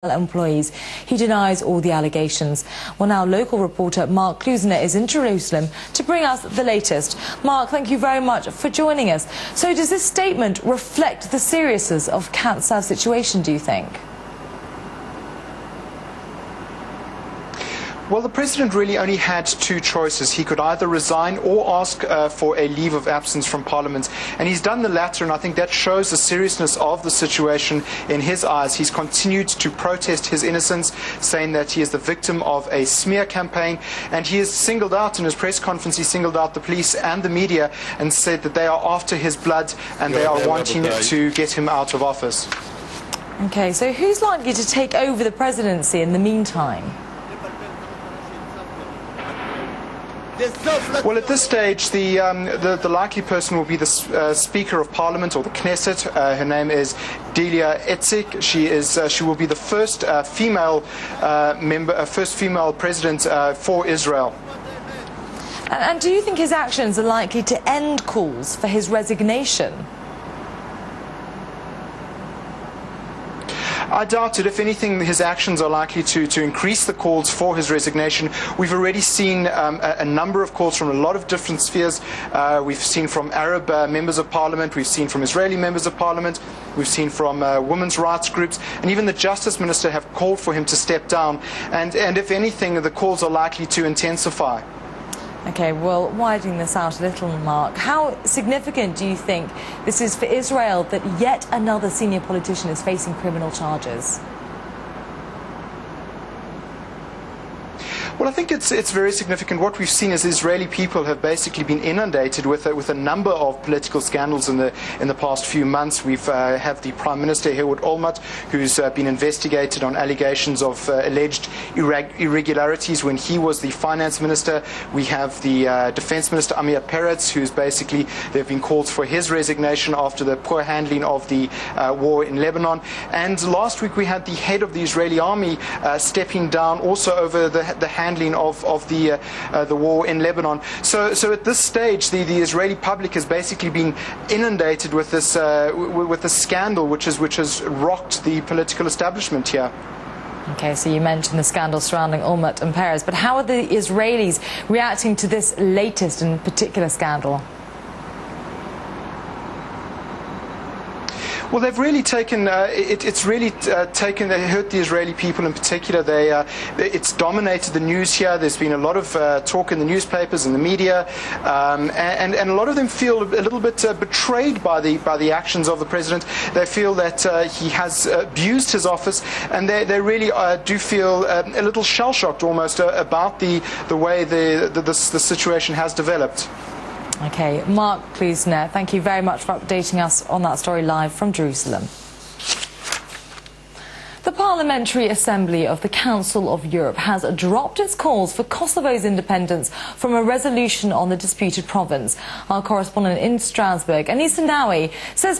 employees. He denies all the allegations. Well, now local reporter Mark Klusner is in Jerusalem to bring us the latest. Mark, thank you very much for joining us. So does this statement reflect the seriousness of Katzav's situation, do you think? Well, the president really only had two choices. He could either resign or ask for a leave of absence from Parliament. And he's done the latter, and I think that shows the seriousness of the situation in his eyes. He's continued to protest his innocence, saying that he is the victim of a smear campaign. And he has singled out, in his press conference, he singled out the police and the media and said that they are after his blood and they are wanting to get him out of office. Okay, so who's likely to take over the presidency in the meantime? Well, at this stage, the likely person will be the Speaker of Parliament, or the Knesset. Her name is Delia Etzik. She will be the first female president for Israel. And do you think his actions are likely to end calls for his resignation? I doubt it. If anything, his actions are likely to increase the calls for his resignation. We've already seen a number of calls from a lot of different spheres. We've seen from Arab members of parliament, we've seen from Israeli members of parliament, we've seen from women's rights groups, and even the justice minister have called for him to step down. And if anything, the calls are likely to intensify. Okay, well, widening this out a little, Mark, how significant do you think this is for Israel that yet another senior politician is facing criminal charges? Well, I think it's very significant. What we've seen is Israeli people have basically been inundated with a number of political scandals in the past few months. We've have the Prime Minister Ehud Olmert, who's been investigated on allegations of alleged irregularities when he was the finance minister. We have the defense minister Amir Peretz, who's basically, there have been calls for his resignation after the poor handling of the war in Lebanon. And last week we had the head of the Israeli army stepping down also over the handling of the war in Lebanon. So at this stage, the Israeli public has basically been inundated with this scandal, which has rocked the political establishment here. Okay, so you mentioned the scandal surrounding Olmert and Peres, but how are the Israelis reacting to this latest and particular scandal? Well, they've really taken, it's really taken, they hurt the Israeli people in particular. It's dominated the news here. There's been a lot of talk in the newspapers and the media, and a lot of them feel a little bit betrayed by the actions of the president. They feel that he has abused his office, and they really do feel a little shell-shocked almost about the way the situation has developed. Okay, Mark Klusner, thank you very much for updating us on that story live from Jerusalem. The Parliamentary Assembly of the Council of Europe has dropped its calls for Kosovo's independence from a resolution on the disputed province. Our correspondent in Strasbourg, Anissa Nawi, says